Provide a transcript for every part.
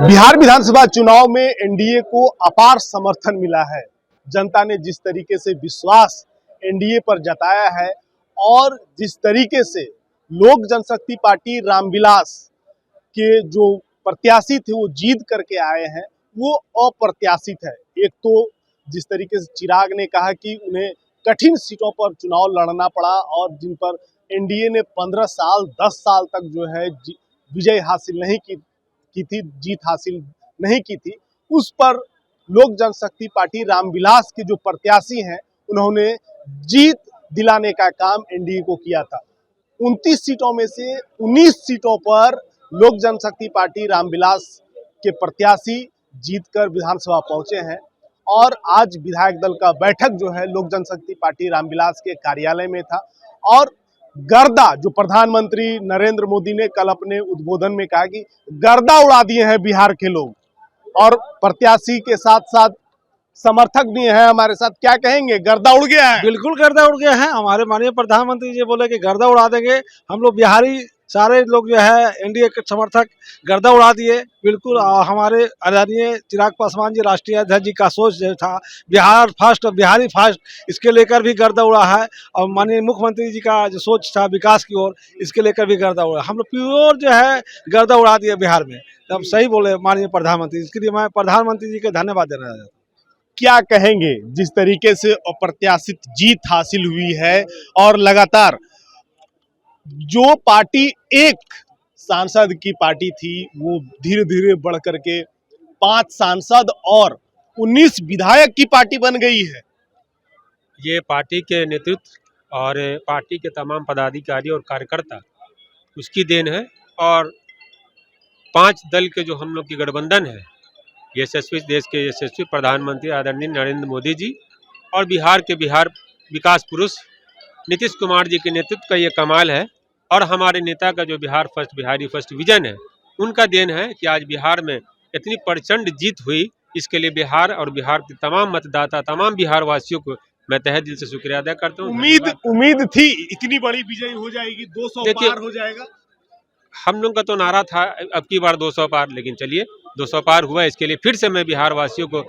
बिहार विधानसभा चुनाव में एनडीए को अपार समर्थन मिला है। जनता ने जिस तरीके से विश्वास एनडीए पर जताया है और जिस तरीके से लोक जनशक्ति पार्टी रामविलास के जो प्रत्याशी थे वो जीत करके आए हैं, वो अप्रत्याशित है। एक तो जिस तरीके से चिराग ने कहा कि उन्हें कठिन सीटों पर चुनाव लड़ना पड़ा और जिन पर एनडीए ने 15 साल 10 साल तक जो है विजय हासिल नहीं की थी, जीत हासिल नहीं की थी, उस पर लोक जनशक्ति पार्टी रामविलास के जो प्रत्याशी हैं उन्होंने जीत दिलाने का काम एनडीए को किया था। 29 सीटों में से 19 सीटों पर लोक जनशक्ति पार्टी रामविलास के प्रत्याशी जीतकर विधानसभा पहुंचे हैं और आज विधायक दल का बैठक जो है लोक जनशक्ति पार्टी रामविलास के कार्यालय में था और गर्दा जो प्रधानमंत्री नरेंद्र मोदी ने कल अपने उद्बोधन में कहा कि गर्दा उड़ा दिए हैं बिहार के लोग, और प्रत्याशी के साथ साथ समर्थक भी हैं हमारे साथ। क्या कहेंगे, गर्दा उड़ गया है? बिल्कुल गर्दा उड़ गया है। हमारे माननीय प्रधानमंत्री जी बोले कि गर्दा उड़ा देंगे। हम लोग बिहारी सारे लोग जो है एनडीए के समर्थक गर्दा उड़ा दिए। बिल्कुल हमारे आदरणीय चिराग पासवान जी राष्ट्रीय अध्यक्ष जी का सोच जो था बिहार फर्स्ट और बिहारी फर्स्ट, इसके लेकर भी गर्दा उड़ा है। और माननीय मुख्यमंत्री जी का जो सोच था विकास की ओर, इसके लेकर भी गर्दा उड़ा। हम लोग प्योर जो है गर्दा उड़ा दिए बिहार में। तब सही बोले माननीय प्रधानमंत्री, इसके लिए मैं प्रधानमंत्री जी के धन्यवाद देना चाहता हूँ। क्या कहेंगे जिस तरीके से अप्रत्याशित जीत हासिल हुई है और लगातार जो पार्टी एक सांसद की पार्टी थी वो धीरे धीरे बढ़ करके 5 सांसद और 19 विधायक की पार्टी बन गई है? ये पार्टी के नेतृत्व और पार्टी के तमाम पदाधिकारी और कार्यकर्ता उसकी देन है। और 5 दल के जो हम लोग की गठबंधन है, यशस्वी देश के यशस्वी प्रधानमंत्री आदरणीय नरेंद्र मोदी जी और बिहार के विकास पुरुष नीतीश कुमार जी के नेतृत्व का ये कमाल है। और हमारे नेता का जो Bihar first Bihari first vision है, उनका देन है कि आज बिहार में इतनी प्रचंड जीत हुई। इसके लिए बिहार और बिहार के तमाम मतदाता, तमाम बिहार वासियों को मैं तहे दिल से शुक्रिया अदा करता हूँ। उम्मीद थी इतनी बड़ी विजय हो जाएगी, 200 पार हो जाएगा। हम लोग का तो नारा था अब की बार 200 पार, लेकिन चलिए 200 पार हुआ। इसके लिए फिर से मैं बिहार वासियों को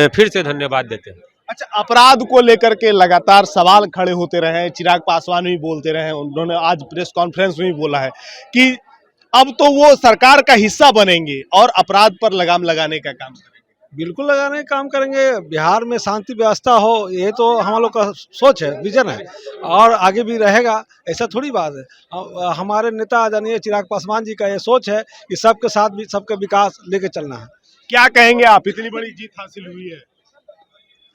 फिर से धन्यवाद देते हैं। अच्छा, अपराध को लेकर के लगातार सवाल खड़े होते रहे हैं। चिराग पासवान भी बोलते रहे हैं, उन्होंने आज प्रेस कॉन्फ्रेंस में भी बोला है कि अब तो वो सरकार का हिस्सा बनेंगे और अपराध पर लगाम लगाने का काम करेंगे। बिल्कुल लगाने का काम करेंगे। बिहार में शांति व्यवस्था हो, ये तो हम लोग का सोच है, विजन है और आगे भी रहेगा। ऐसा थोड़ी बात है। हमारे नेता आदरणीय चिराग पासवान जी का ये सोच है कि सबके साथ भी सबका विकास लेके चलना है। क्या कहेंगे आप, इतनी बड़ी जीत हासिल हुई है?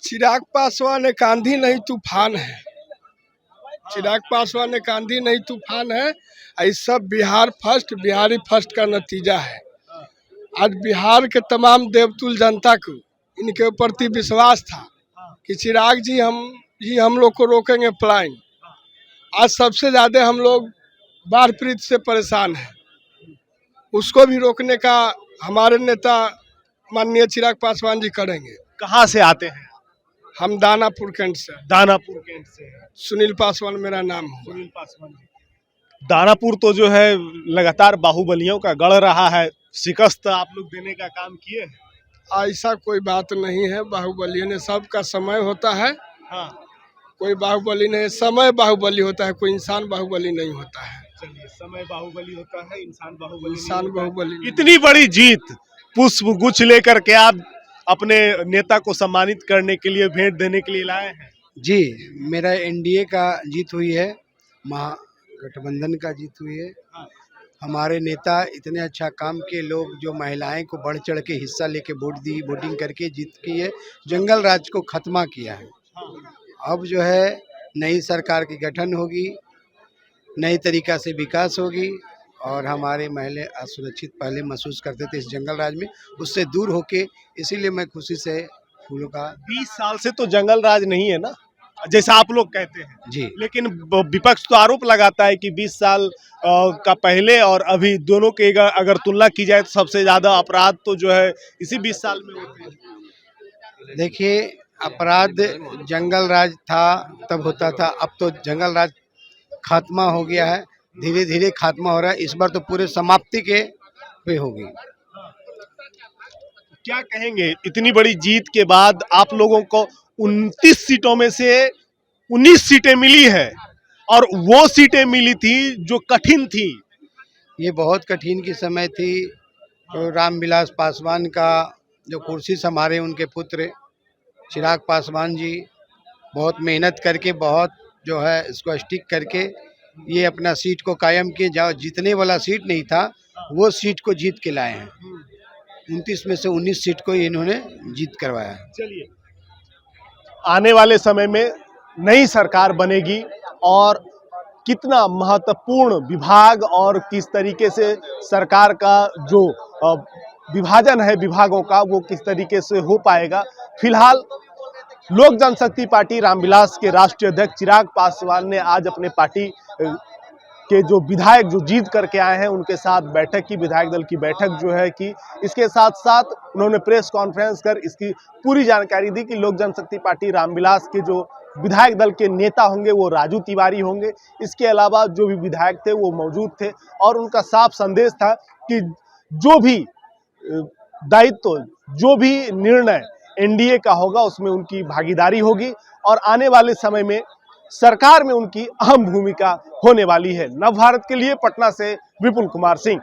चिराग पासवान एक आंधी नहीं तूफान है। चिराग पासवान एक आंधी नहीं तूफान है। ऐसा बिहार फर्स्ट बिहारी फर्स्ट का नतीजा है। आज बिहार के तमाम देवतुल जनता को इनके प्रति विश्वास था कि चिराग जी हम लोग को रोकेंगे प्लान। आज सबसे ज्यादा हम लोग बाढ़ पीड़ित से परेशान हैं, उसको भी रोकने का हमारे नेता माननीय चिराग पासवान जी करेंगे। कहाँ से आते हैं? हम दानापुर कैंट से। दानापुर कैंट से। सुनील पासवान मेरा नाम है। सुनील पासवान जी। दानापुर तो जो है लगातार बाहुबलियों का गढ़ रहा है, शिकस्त आप लोग देने का काम किए हैं? ऐसा कोई बात नहीं है। बाहुबली ने सबका समय होता है। हाँ। कोई बाहुबली नहीं, समय बाहुबली होता है, कोई इंसान बाहुबली नहीं होता है। चलिए, समय बाहुबली होता है, इंसान बाहुबली। इतनी बड़ी जीत, पुष्प गुच्छ लेकर के आप अपने नेता को सम्मानित करने के लिए, भेंट देने के लिए लाए हैं? जी, मेरा एनडीए का जीत हुई है, महागठबंधन का जीत हुई है। हमारे नेता इतने अच्छा काम किए, लोग जो महिलाएं को बढ़ चढ़ के हिस्सा लेके वोट दी, वोटिंग करके जीत की है, जंगल राज को खत्मा किया है। अब जो है नई सरकार की गठन होगी, नई तरीका से विकास होगी और हमारे महिला असुरक्षित पहले महसूस करते थे इस जंगल राज में, उससे दूर होके, इसीलिए मैं खुशी से फूलों का। 20 साल से तो जंगल राज नहीं है ना, जैसा आप लोग कहते हैं जी, लेकिन विपक्ष तो आरोप लगाता है कि 20 साल का पहले और अभी दोनों के अगर तुलना की जाए तो सबसे ज्यादा अपराध तो जो है इसी 20 साल में होते हैं। देखिए, अपराध जंगल राज था तब होता था, अब तो जंगल राज खात्मा हो गया है, धीरे धीरे खात्मा हो रहा है। इस बार तो पूरे समाप्ति के पे होगी। क्या कहेंगे, इतनी बड़ी जीत के बाद आप लोगों को 29 सीटों में से 19 सीटें मिली है और वो सीटें मिली थी जो कठिन थी। ये बहुत कठिन की समय थी। तो रामविलास पासवान का जो कुर्सी संभाले उनके पुत्र चिराग पासवान जी बहुत मेहनत करके, बहुत जो है इसको स्टिक करके ये अपना सीट को कायम किए। जहाँ जीतने वाला सीट नहीं था वो सीट को जीत के लाए हैं। 29 में से 19 सीट को इन्होंने जीत करवाया है। चलिए, आने वाले समय में नई सरकार बनेगी और कितना महत्वपूर्ण विभाग और किस तरीके से सरकार का जो विभाजन है विभागों का वो किस तरीके से हो पाएगा। फिलहाल लोक जनशक्ति पार्टी रामविलास के राष्ट्रीय अध्यक्ष चिराग पासवान ने आज अपने पार्टी के जो विधायक जो जीत करके आए हैं उनके साथ बैठक की, विधायक दल की बैठक जो है कि इसके साथ साथ उन्होंने प्रेस कॉन्फ्रेंस कर इसकी पूरी जानकारी दी कि लोक जनशक्ति पार्टी रामविलास के जो विधायक दल के नेता होंगे वो राजू तिवारी होंगे। इसके अलावा जो भी विधायक थे वो मौजूद थे और उनका साफ संदेश था कि जो भी दायित्व, जो भी निर्णय एनडीए का होगा उसमें उनकी भागीदारी होगी और आने वाले समय में सरकार में उनकी अहम भूमिका होने वाली है। नव भारत के लिए पटना से विपुल कुमार सिंह।